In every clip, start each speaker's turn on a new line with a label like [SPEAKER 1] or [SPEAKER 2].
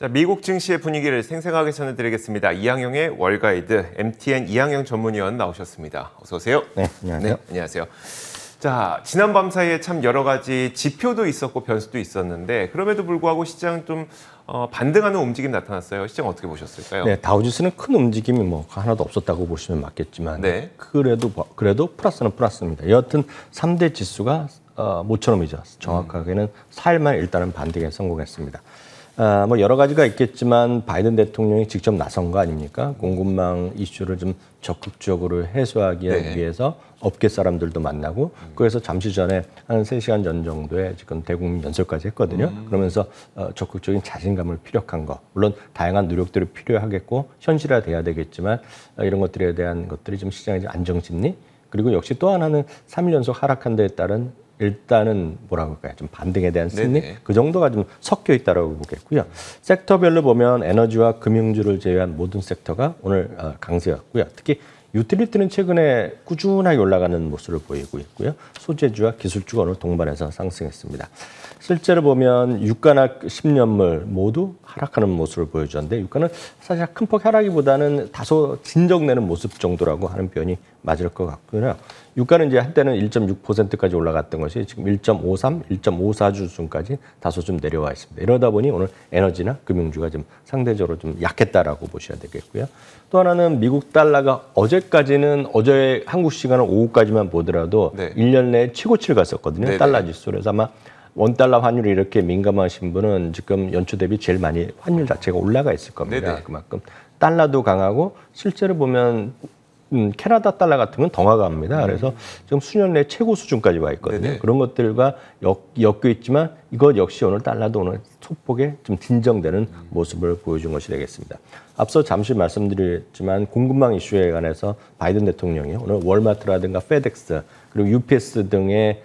[SPEAKER 1] 자, 미국 증시의 분위기를 생생하게 전해드리겠습니다. 이항영의 월가이드, MTN 이항영 전문위원 나오셨습니다. 어서 오세요.
[SPEAKER 2] 네, 안녕하세요.
[SPEAKER 1] 네, 안녕하세요. 자, 지난 밤 사이에 참 여러 가지 지표도 있었고 변수도 있었는데 그럼에도 불구하고 시장 좀 반등하는 움직임 나타났어요. 시장 어떻게 보셨을까요?
[SPEAKER 2] 네, 다우지수는 큰 움직임이 뭐 하나도 없었다고 보시면 맞겠지만
[SPEAKER 1] 네.
[SPEAKER 2] 그래도 플러스는 플러스입니다. 여하튼 3대 지수가 모처럼이죠. 정확하게는 4일 만에 일단은 반등에 성공했습니다. 뭐 여러 가지가 있겠지만 바이든 대통령이 직접 나선 거 아닙니까? 공급망 이슈를 좀 적극적으로 해소하기 위해서 업계 사람들도 만나고 그래서 잠시 전에 한 3시간 전 정도에 지금 대국민 연설까지 했거든요. 그러면서 적극적인 자신감을 피력한 거. 물론 다양한 노력들이 필요하겠고 현실화돼야 되겠지만 이런 것들에 대한 것들이 좀 시장의 안정심리 그리고 역시 또 하나는 3일 연속 하락한 데에 따른 일단은 뭐라고 할까요? 좀 반등에 대한 심리?
[SPEAKER 1] 네네.
[SPEAKER 2] 그 정도가 좀 섞여 있다고 보겠고요. 섹터별로 보면 에너지와 금융주를 제외한 모든 섹터가 오늘 강세였고요. 특히 유틸리티는 최근에 꾸준하게 올라가는 모습을 보이고 있고요. 소재주와 기술주가 오늘 동반해서 상승했습니다. 실제로 보면 유가나 10년물 모두 하락하는 모습을 보여주는데 유가는 사실 큰 폭 하락이보다는 다소 진정되는 모습 정도라고 하는 표현이 맞을 것 같고요. 유가는 이제 한때는 1.6%까지 올라갔던 것이 지금 1.53, 1.54 수준까지 다소 좀 내려와 있습니다. 이러다 보니 오늘 에너지나 금융주가 좀 상대적으로 좀 약했다라고 보셔야 되겠고요. 또 하나는 미국 달러가 어제까지는 어제 한국 시간은 오후까지만 보더라도 1년 내에 최고치를 갔었거든요.
[SPEAKER 1] 네네.
[SPEAKER 2] 달러 지수. 그래서 아마 원달러 환율이 이렇게 민감하신 분은 지금 연초 대비 제일 많이 환율 자체가 올라가 있을 겁니다.
[SPEAKER 1] 네네.
[SPEAKER 2] 그만큼 달러도 강하고 실제로 보면 캐나다 달러 같은 건 더 강합니다. 그래서 지금 수년 내 최고 수준까지 와 있거든요.
[SPEAKER 1] 네네.
[SPEAKER 2] 그런 것들과 엮여 있지만 이것 역시 오늘 달러도 오늘 소폭에 좀 진정되는 모습을 보여준 것이 되겠습니다. 앞서 잠시 말씀드렸지만 공급망 이슈에 관해서 바이든 대통령이 오늘 월마트라든가 페덱스 그리고 UPS 등의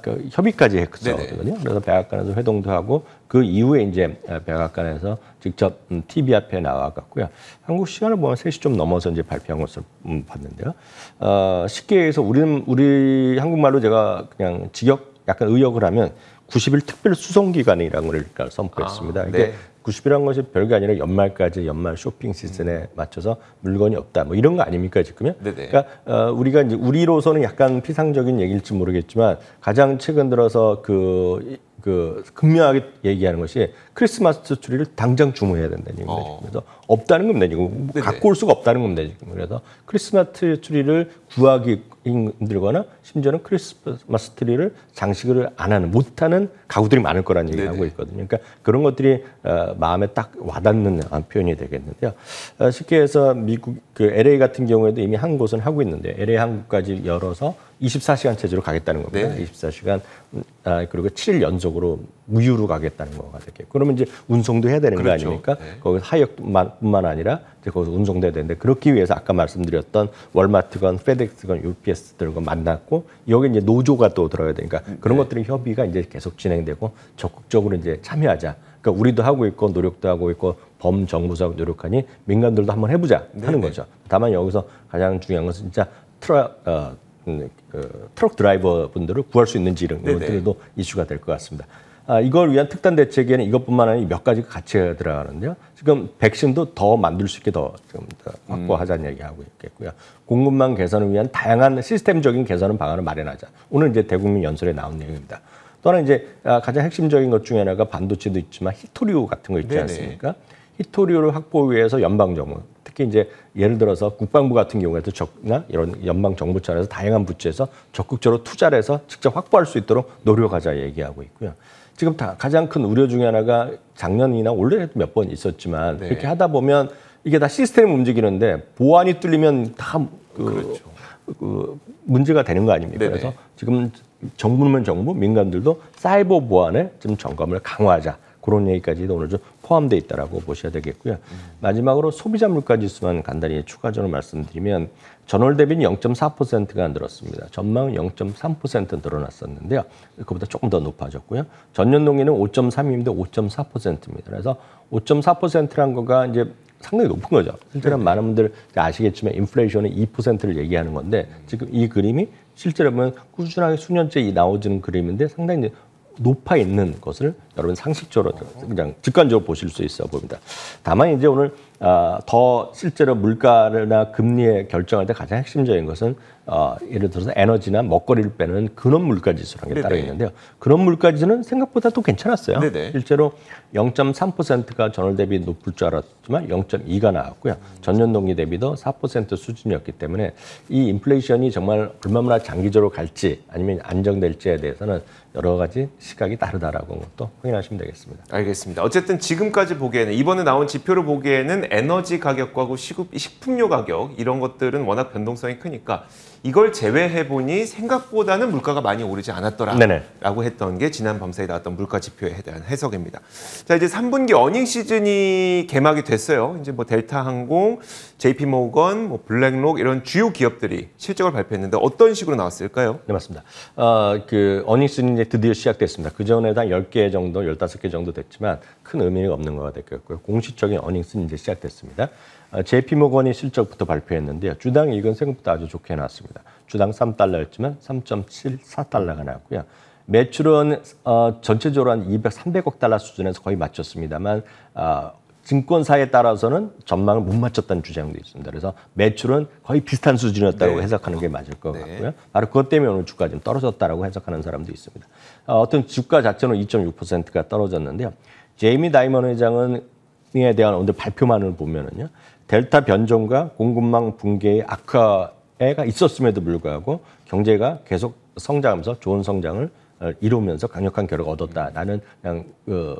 [SPEAKER 2] 그 협의까지 했거든요. 그래서 백악관에서 회동도 하고 그 이후에 이제 백악관에서 직접 TV 앞에 나와갔고요. 한국 시간을 보면 3시 좀 넘어서 이제 발표한 것을 봤는데요. 쉽게 해서 우리 한국말로 제가 그냥 약간 의역을 하면 90일 특별 수송기간이라는 걸 선포했습니다. 이게 90이라는 것이 별게 아니라 연말까지 연말 쇼핑 시즌에 맞춰서 물건이 없다. 뭐 이런 거 아닙니까 지금요? 그러니까 우리가 이제 우리로서는 약간 피상적인 얘기일지 모르겠지만 가장 최근 들어서 그 극명하게 얘기하는 것이 크리스마스 트리를 당장 주문해야 된다는 얘기입니다. 그래서 없다는 겁니다. 지금 갖고 올 수가 없다는 겁니다. 지금 그래서 크리스마스 트리를 구하기 힘들거나 심지어는 크리스마스 트리를 장식을 안 하는 못하는 가구들이 많을 거라는 얘기를 하고 있거든요. 그러니까 그런 것들이 마음에 딱 와닿는 표현이 되겠는데요. 쉽게 해서 미국 그 LA 같은 경우에도 이미 한 곳은 하고 있는데 LA 한국까지 열어서 24시간 체제로 가겠다는 겁니다. 24시간 그리고 7일 연속으로 무휴로 가겠다는 거가 되겠고 그러면 이제 운송도 해야 되는 거 아닙니까? 거기서 하역뿐만 아니라 이제 거기서 운송도 해야 되는데 그렇기 위해서 아까 말씀드렸던 월마트건 페덱스건 UPS들과 만났고 여기 이제 노조가 또 들어야 되니까 그런 것들이 협의가 이제 계속 진행되고 적극적으로 이제 참여하자. 그러니까 우리도 하고 있고 노력도 하고 있고 범정부적 노력하니 민간들도 한번 해보자 하는 거죠. 다만 여기서 가장 중요한 것은 진짜 트럭 드라이버 분들을 구할 수 있는지 이런 것들도 이슈가 될 것 같습니다. 이걸 위한 특단 대책에는 이것뿐만 아니라 몇 가지가 같이 들어가는데요. 지금 백신도 더 만들 수 있게 더 확보하자는 얘기하고 있겠고요. 공급망 개선을 위한 다양한 시스템적인 개선 방안을 마련하자. 오늘 이제 대국민 연설에 나온 내용입니다. 또 하나 이제 가장 핵심적인 것 중에 하나가 반도체도 있지만 히토리오 같은 거 있지 않습니까? 히토리오를 확보하기 위해서 연방정부, 특히 이제 예를 들어서 국방부 같은 경우에도 이런 연방정부 차원에서 다양한 부처에서 적극적으로 투자를 해서 직접 확보할 수 있도록 노력하자 얘기하고 있고요. 지금 가장 큰 우려 중에 하나가 작년이나 올해도 몇 번 있었지만 이렇게 하다 보면 이게 다 시스템이 움직이는데 보안이 뚫리면 다 문제가 되는 거 아닙니까? 그래서 지금 정부면 정부, 민간들도 사이버 보안에 좀 점검을 강화하자. 그런 얘기까지도 오늘 좀 포함되어 있다고 보셔야 되겠고요. 마지막으로 소비자 물가 지수만 간단히 추가적으로 말씀드리면 전월 대비는 0.4%가 늘었습니다. 전망은 0.3% 늘어났었는데요. 그보다 조금 더 높아졌고요. 전년 동기는 5.3인데 5.4%입니다. 그래서 5.4%란 거가 이제 상당히 높은 거죠. 실제로 많은 분들 아시겠지만 인플레이션은 2%를 얘기하는 건데 지금 이 그림이 실제로 보면 꾸준하게 수년째 나오는 그림인데 상당히 이제 높아 있는 것을 여러분 상식적으로 그냥 직관적으로 보실 수 있어 봅니다. 다만 이제 오늘 더 실제로 물가나 금리에 결정할 때 가장 핵심적인 것은 예를 들어서 에너지나 먹거리를 빼는 근원 물가 지수라는 게 따로 있는데요. 근원 물가 지수는 생각보다 또 괜찮았어요.
[SPEAKER 1] 네네.
[SPEAKER 2] 실제로 0.3%가 전월 대비 높을 줄 알았지만 0.2가 나왔고요. 전년 동기 대비도 4% 수준이었기 때문에 이 인플레이션이 정말 얼마나 장기적으로 갈지 아니면 안정될지에 대해서는 여러 가지 시각이 다르다라고 것도 확인하시면 되겠습니다.
[SPEAKER 1] 알겠습니다. 어쨌든 지금까지 보기에는 이번에 나온 지표를 보기에는 에너지 가격과 식품료 가격 이런 것들은 워낙 변동성이 크니까 이걸 제외해 보니 생각보다는 물가가 많이 오르지 않았더라라고 했던 게 지난 밤사이 나왔던 물가 지표에 대한 해석입니다. 자, 이제 3분기 어닝 시즌이 개막이 됐어요. 이제 뭐 델타항공, JP모건, 뭐 블랙록 이런 주요 기업들이 실적을 발표했는데 어떤 식으로 나왔을까요?
[SPEAKER 2] 네, 맞습니다. 그 어닝 시즌이 이제 드디어 시작됐습니다. 그 전에도 한 10개 정도, 15개 정도 됐지만 큰 의미가 없는 거가 됐고요. 공식적인 어닝 시즌이 이제 시작됐습니다. JP모건이 실적부터 발표했는데요. 주당 이익은 생각보다 아주 좋게 나왔습니다. 주당 3달러였지만 3.74달러가 나왔고요. 매출은 전체적으로 한 300억 달러 수준에서 거의 맞췄습니다만 증권사에 따라서는 전망을 못 맞췄다는 주장도 있습니다. 그래서 매출은 거의 비슷한 수준이었다고 해석하는 게 맞을 것 같고요. 바로 그것 때문에 오늘 주가 좀 떨어졌다라고 해석하는 사람도 있습니다. 어떤 주가 자체는 2.6%가 떨어졌는데요. 제이미 다이먼 회장은 에 대한 오늘 발표만을 보면은요. 델타 변종과 공급망 붕괴의 악화가 있었음에도 불구하고 경제가 계속 성장하면서 좋은 성장을 이루면서 강력한 결과를 얻었다라는 그냥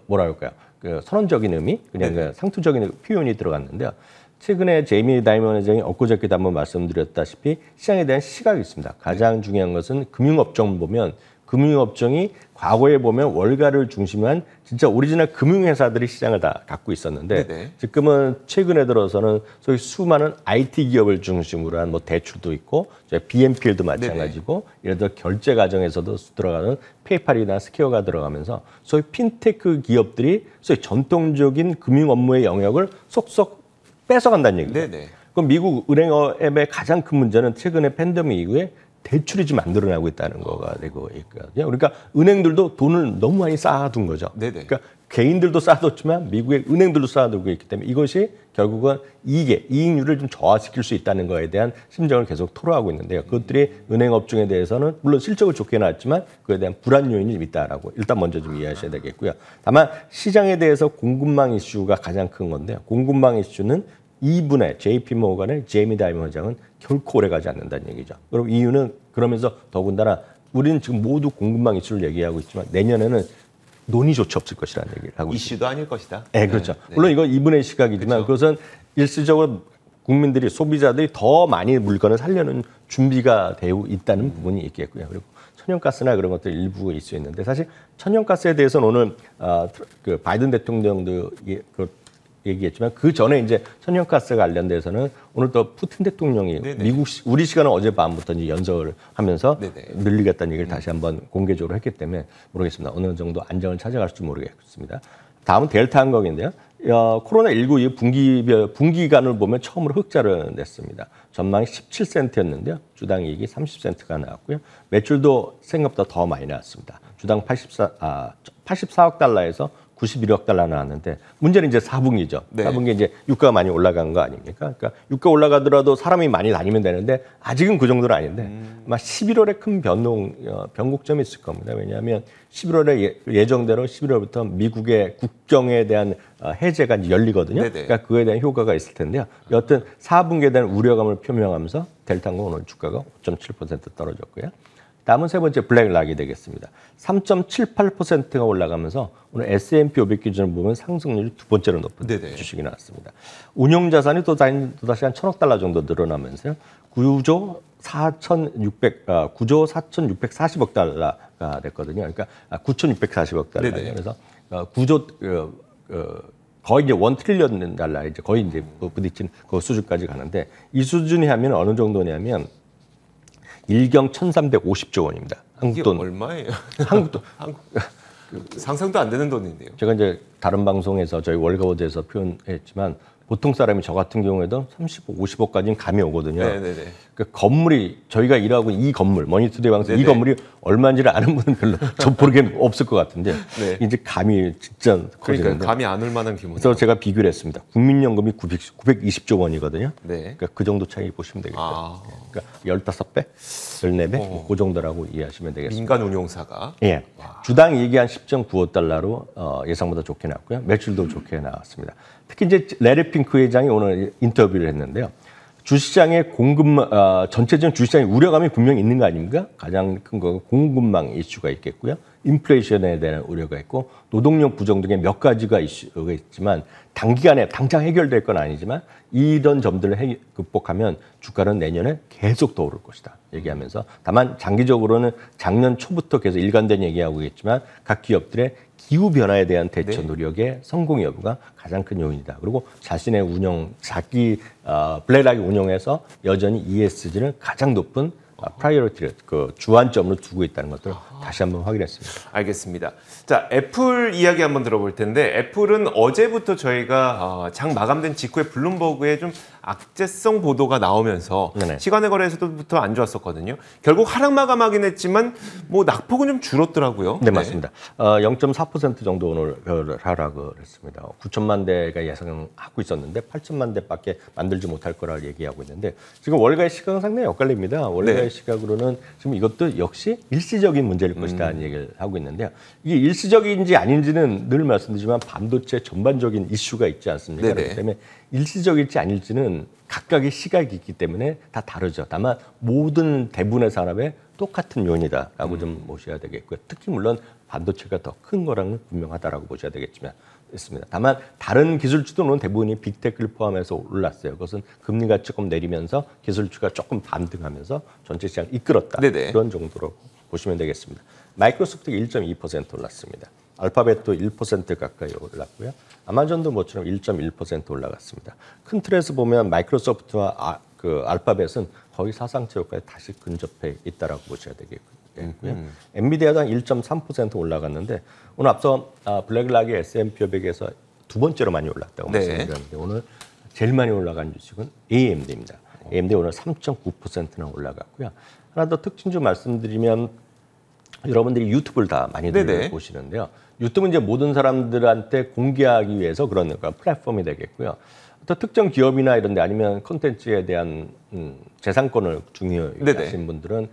[SPEAKER 2] 뭐라 할까요? 그 선언적인 의미, 그냥 그 상투적인 표현이 들어갔는데요. 최근에 제이미 다이먼 회장이 엊그저께도 한번 말씀드렸다시피 시장에 대한 시각이 있습니다. 가장 중요한 것은 금융업종을 보면 금융업종이 과거에 보면 월가를 중심한 진짜 오리지널 금융회사들이 시장을 다 갖고 있었는데 지금은 최근에 들어서는 소위 수많은 IT 기업을 중심으로 한 뭐 대출도 있고 BNPL도 마찬가지고 예를 들어 결제 과정에서도 들어가는 페이팔이나 스퀘어가 들어가면서 소위 핀테크 기업들이 소위 전통적인 금융 업무의 영역을 속속 뺏어간다는 얘기죠. 그럼 미국 은행업의 가장 큰 문제는 최근에 팬데믹 이후에 대출이 좀 안 늘어나고 있다는 거가 되고 있거든요. 그러니까 은행들도 돈을 너무 많이 쌓아둔 거죠. 그러니까 개인들도 쌓아뒀지만 미국의 은행들도 쌓아두고 있기 때문에 이것이 결국은 이익률을 좀 저하시킬 수 있다는 거에 대한 심정을 계속 토로하고 있는데요. 그것들이 은행 업종에 대해서는 물론 실적을 좋게 나왔지만 그에 대한 불안 요인이 좀 있다라고 일단 먼저 좀 이해하셔야 되겠고요. 다만 시장에 대해서 공급망 이슈가 가장 큰 건데요. 공급망 이슈는 2분의 JP모건의 제이미 다이먼 회장은 결코 오래가지 않는다는 얘기죠. 그럼 이유는 그러면서 더군다나 우리는 지금 모두 공급망 이슈를 얘기하고 있지만 내년에는 논의조차 없을 것이라는 얘기를 하고 있습니다.
[SPEAKER 1] 이슈도 아닐 것이다.
[SPEAKER 2] 네, 그렇죠. 물론 이건 2분의 시각이지만 그것은 일시적으로 국민들이 소비자들이 더 많이 물건을 사려는 준비가 되어 있다는 부분이 있겠고요. 그리고 천연가스나 그런 것들 일부 있을 수 있는데 사실 천연가스에 대해서는 오늘 그 바이든 대통령도 얘기했지만 그 전에 이제 천연가스 관련돼서는 오늘 또 푸틴 대통령이 우리 시간은 어젯밤부터 이제 연설을 하면서 늘리겠다는 얘기를 다시 한번 공개적으로 했기 때문에 모르겠습니다. 어느 정도 안정을 찾아갈지 모르겠습니다. 다음은 델타 항공인데요. 코로나19 이후 분기간을 보면 처음으로 흑자를 냈습니다. 전망이 17센트였는데요. 주당 이익이 30센트가 나왔고요. 매출도 생각보다 더 많이 나왔습니다. 주당 84억 달러에서 91억 달러 나왔는데 문제는 이제 4분기죠. 4분기 이제 유가가 많이 올라간 거 아닙니까? 그러니까 유가 올라가더라도 사람이 많이 다니면 되는데 아직은 그 정도는 아닌데 아마 11월에 큰 변곡점이 있을 겁니다. 왜냐하면 11월에 예정대로 11월부터 미국의 국경에 대한 해제가 이제 열리거든요. 그러니까 그에 대한 효과가 있을 텐데요. 여하튼 4분기에 대한 우려감을 표명하면서 델타항공 오늘 주가가 5.7% 떨어졌고요. 다음은 세 번째 블랙락이 되겠습니다. 3.78%가 올라가면서 오늘 S&P 500 기준을 보면 상승률이 두 번째로 높은 주식이 나왔습니다. 운용 자산이 또다시 한 1,000억 달러 정도 늘어나면서요. 9조 4,640억 달러가 됐거든요. 그러니까 9,640억 달러. 그래서 9조 거의 이제 1 트릴리언 달러 이제 거의 이제 부딪힌 그 수준까지 가는데 이 수준이 하면 어느 정도냐면 일경 1,350조 원입니다. 한국 돈
[SPEAKER 1] 얼마예요?
[SPEAKER 2] 한국 돈
[SPEAKER 1] 상상도 안 되는 돈인데요.
[SPEAKER 2] 제가 이제 다른 방송에서 저희 월가워드에서 표현했지만 보통 사람이 저 같은 경우에도 30억, 50억까지는 감이 오거든요.
[SPEAKER 1] 네네네.
[SPEAKER 2] 그러니까 건물이 저희가 일하고 있는 이 건물, 머니투데이 방송 이
[SPEAKER 1] 네네.
[SPEAKER 2] 건물이 얼마인지를 아는 분은 별로 저 모르게 없을 것 같은데
[SPEAKER 1] 네.
[SPEAKER 2] 이제 감이 진짜
[SPEAKER 1] 그러니까
[SPEAKER 2] 커지는데.
[SPEAKER 1] 감이 안 올 만한 규모.
[SPEAKER 2] 그래서 제가 비교를 했습니다. 국민연금이 920조 원이거든요.
[SPEAKER 1] 네.
[SPEAKER 2] 그러니까 그 정도 차이 보시면 되겠죠.
[SPEAKER 1] 아.
[SPEAKER 2] 그러니까 15배, 14배 그 정도라고 이해하시면 되겠습니다.
[SPEAKER 1] 민간 운용사가.
[SPEAKER 2] 예. 주당 이익이 한 10.95달러로 예상보다 좋게 나왔고요. 매출도 좋게 나왔습니다. 특히 이제 레리 핑크 회장이 오늘 인터뷰를 했는데요. 주시장의 전체적인 주시장의 우려감이 분명히 있는 거 아닙니까? 가장 큰 거 공급망 이슈가 있겠고요. 인플레이션에 대한 우려가 있고 노동력 부정 등의 몇 가지가 이슈가 있지만 단기간에 당장 해결될 건 아니지만 이런 점들을 극복하면 주가는 내년에 계속 더 오를 것이다 얘기하면서 다만 장기적으로는 작년 초부터 계속 일관된 얘기하고 있겠지만 각 기업들의 기후 변화에 대한 대처 노력의 성공 여부가 가장 큰 요인이다. 그리고 자신의 자기 블랙락이 운영에서 여전히 ESG를 가장 높은 프라이어리티를 주안점으로 두고 있다는 것들을 다시 한번 확인했습니다.
[SPEAKER 1] 알겠습니다. 자, 애플 이야기 한번 들어볼 텐데 애플은 어제부터 저희가 장 마감된 직후에 블룸버그에 좀 악재성 보도가 나오면서
[SPEAKER 2] 네네.
[SPEAKER 1] 시간의 거래에서부터 안 좋았었거든요. 결국 하락 마감하긴 했지만 뭐 낙폭은 좀 줄었더라고요.
[SPEAKER 2] 네, 맞습니다. 0.4% 정도 오늘 하락을 했습니다. 9천만 대가 예상하고 있었는데 8천만 대밖에 만들지 못할 거라 얘기하고 있는데 지금 월가의 시각은 상당히 엇갈립니다. 월가의 시각으로는 지금 이것도 역시 일시적인 문제일 것이다 얘기를 하고 있는데요. 이게 일시적인지 아닌지는 늘 말씀드리지만 반도체 전반적인 이슈가 있지 않습니까?
[SPEAKER 1] 네네.
[SPEAKER 2] 그렇기 때문에 일시적일지 아닐지는 각각의 시각이 있기 때문에 다 다르죠. 다만 모든 대부분의 산업에 똑같은 요인이다라고 좀 보셔야 되겠고요. 특히 물론 반도체가 더 큰 거랑은 분명하다라고 보셔야 되겠지만 있습니다. 다만 다른 기술주들은 대부분이 빅테크를 포함해서 올랐어요. 그것은 금리가 조금 내리면서 기술주가 조금 반등하면서 전체 시장을 이끌었다.
[SPEAKER 1] 네네.
[SPEAKER 2] 그런 정도로 보시면 되겠습니다. 마이크로소프트가 1.2% 올랐습니다. 알파벳도 1% 가까이 올랐고요. 아마존도 모처럼 1.1% 올라갔습니다. 큰 틀에서 보면 마이크로소프트와 알파벳은 거의 사상체 효과에 다시 근접해 있다라고 보셔야 되겠고요. 엔비디아도 한 1.3% 올라갔는데 오늘 앞서 블랙락이 S&P 500에서 두 번째로 많이 올랐다고 말씀드렸는데 오늘 제일 많이 올라간 주식은 AMD입니다. AMD 오늘 3.9%나 올라갔고요. 하나 더 특징 좀 말씀드리면 여러분들이 유튜브를 다 많이들 보시는데요. 유튜브는 이제 모든 사람들한테 공개하기 위해서 그런 플랫폼이 되겠고요. 또 특정 기업이나 이런 데 아니면 콘텐츠에 대한 재산권을 중요하신 분들은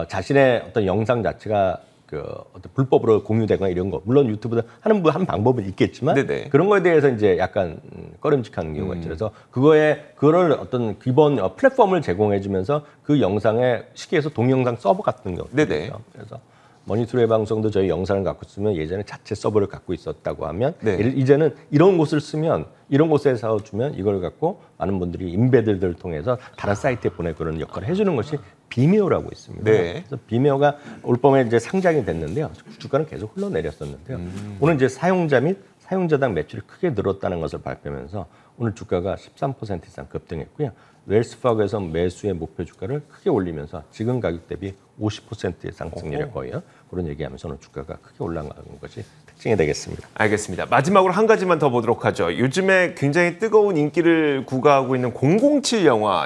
[SPEAKER 2] 자신의 어떤 영상 자체가 어떤 불법으로 공유되거나 이런 거 물론 유튜브도 하는 방법은 있겠지만 그런 거에 대해서 이제 약간 꺼림칙한 경우가 있죠. 그래서 그거를 어떤 기본 플랫폼을 제공해주면서 그 영상에 쉽게 해서 동영상 서버 같은 경우도 있죠. 그래서 머니투데이 방송도 저희 영상을 갖고 쓰면 예전에 자체 서버를 갖고 있었다고 하면 이제는 이런 곳을 쓰면 이런 곳에서 주면 이걸 갖고 많은 분들이 인베드를 통해서 다른 사이트에 보내 그런 역할을 해주는 것이 비메오라고 있습니다. 그래서 비메오가 올 봄에 이제 상장이 됐는데요. 주가는 계속 흘러내렸었는데요. 오늘 이제 사용자 및 사용자당 매출이 크게 늘었다는 것을 발표하면서 오늘 주가가 13% 이상 급등했고요. 웰스파고에서 매수의 목표 주가를 크게 올리면서 지금 가격 대비 50%의 상승률에 거예요. 그런 얘기하면서 오늘 주가가 크게 올라가는 것이 특징이 되겠습니다.
[SPEAKER 1] 알겠습니다. 마지막으로 한 가지만 더 보도록 하죠. 요즘에 굉장히 뜨거운 인기를 구가하고 있는 007 영화,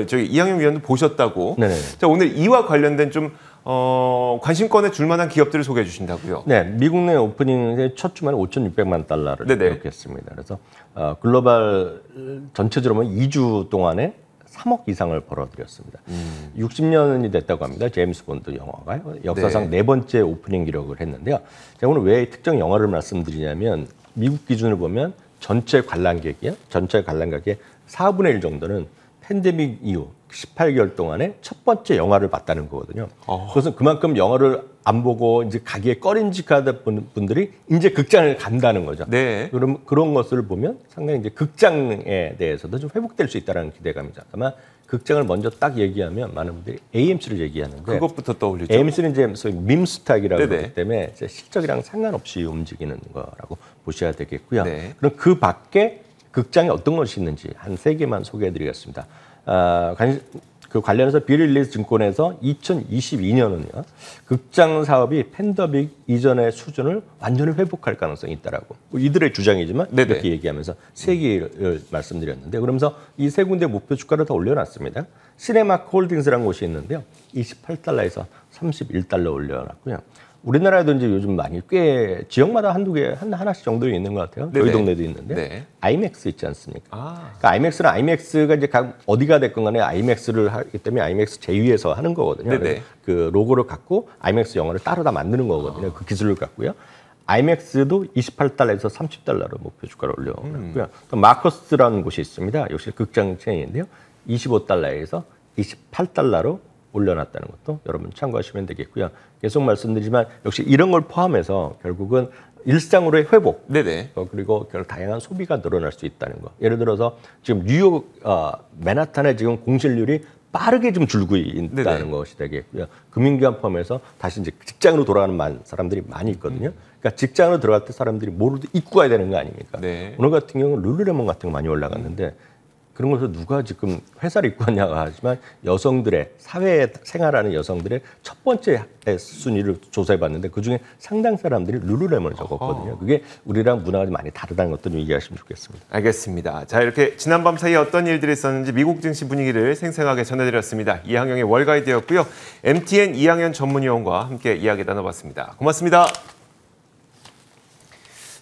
[SPEAKER 1] 저희 이항용 위원도 보셨다고. 자, 오늘 이와 관련된 좀 관심권에 줄만한 기업들을 소개해 주신다고요?
[SPEAKER 2] 네, 미국 내 오프닝 첫 주말에 5,600만 달러를 기록했습니다. 그래서 글로벌 전체적으로 보면 2주 동안에 3억 이상을 벌어들였습니다. 60년이 됐다고 합니다. 제임스 본드 영화가 역사상 네 번째 오프닝 기록을 했는데요. 제가 오늘 왜 특정 영화를 말씀드리냐면 미국 기준을 보면 전체 관람객의 4분의 1 정도는 팬데믹 이후 18개월 동안에 첫 번째 영화를 봤다는 거거든요. 그것은 그만큼 영화를 안 보고 이제 가기에 꺼림직하던 분들이 이제 극장을 간다는 거죠. 그럼 그런 것을 보면 상당히 이제 극장에 대해서도 좀 회복될 수 있다는 기대감이죠. 다만 극장을 먼저 딱 얘기하면 많은 분들이 AMC를 얘기하는데
[SPEAKER 1] 그것부터 떠올리죠.
[SPEAKER 2] AMC는 이제 소위 밈스탁이라고 하기 때문에 실적이랑 상관없이 움직이는 거라고 보셔야 되겠고요. 그럼 그 밖에 극장에 어떤 것이 있는지 한 3개만 소개해드리겠습니다. 그 관련해서 비릴리즈 증권에서 2022년은요. 극장 사업이 팬데믹 이전의 수준을 완전히 회복할 가능성이 있다라고. 이들의 주장이지만
[SPEAKER 1] 네네.
[SPEAKER 2] 이렇게 얘기하면서 세 개를 말씀드렸는데 그러면서 이 세 군데 목표 주가를 다 올려놨습니다. 시네마크 홀딩스라는 곳이 있는데요. 28달러에서 31달러 올려놨고요. 우리나라에도 이제 요즘 많이 꽤 지역마다 한두 개, 하나씩 정도 있는 것 같아요. 저희
[SPEAKER 1] 네네.
[SPEAKER 2] 동네도 있는데
[SPEAKER 1] 네.
[SPEAKER 2] 아이맥스 있지 않습니까?
[SPEAKER 1] 아.
[SPEAKER 2] 그러니까 아이맥스는 아이맥스가 이제 각 어디가 됐건 간에 아이맥스를 하기 때문에 아이맥스 제2에서 하는 거거든요.
[SPEAKER 1] 네네.
[SPEAKER 2] 그래서 그 로고를 갖고 아이맥스 영화를 따로 다 만드는 거거든요. 그 기술을 갖고요. 아이맥스도 28달러에서 30달러로 목표 주가를 올려놨고요. 또 마커스라는 곳이 있습니다. 역시 극장 체인인데요. 25달러에서 28달러로 올려놨다는 것도 여러분 참고하시면 되겠고요. 계속 말씀드리지만 역시 이런 걸 포함해서 결국은 일상으로의 회복
[SPEAKER 1] 네네.
[SPEAKER 2] 그리고 결국 다양한 소비가 늘어날 수 있다는 거. 예를 들어서 지금 뉴욕 맨하탄의 지금 공실률이 빠르게 좀 줄고 있다는
[SPEAKER 1] 네네.
[SPEAKER 2] 것이 되겠고요. 금융기관 포함해서 다시 이제 직장으로 돌아가는 사람들이 많이 있거든요. 그러니까 직장으로 들어갈 때 사람들이 뭐를 입고 가야 되는 거 아닙니까?
[SPEAKER 1] 네.
[SPEAKER 2] 오늘 같은 경우는 룰루레몬 같은 거 많이 올라갔는데 그런 것을 누가 지금 회사를 입고 왔냐고 하지만 여성들의 사회에 생활하는 여성들의 첫 번째 순위를 조사해봤는데 그중에 상당 사람들이 룰루레몬을 적었거든요. 그게 우리랑 문화가 많이 다르다는 것도 좀 이해하시면 좋겠습니다.
[SPEAKER 1] 알겠습니다. 자, 이렇게 지난밤 사이에 어떤 일들이 있었는지 미국 증시 분위기를 생생하게 전해드렸습니다. 이항영의 월가이드였고요. MTN 이항현 전문위원과 함께 이야기 나눠봤습니다. 고맙습니다.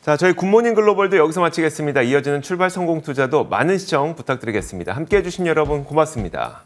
[SPEAKER 1] 자, 저희 굿모닝 글로벌도 여기서 마치겠습니다. 이어지는 출발 성공 투자도 많은 시청 부탁드리겠습니다. 함께해 주신 여러분 고맙습니다.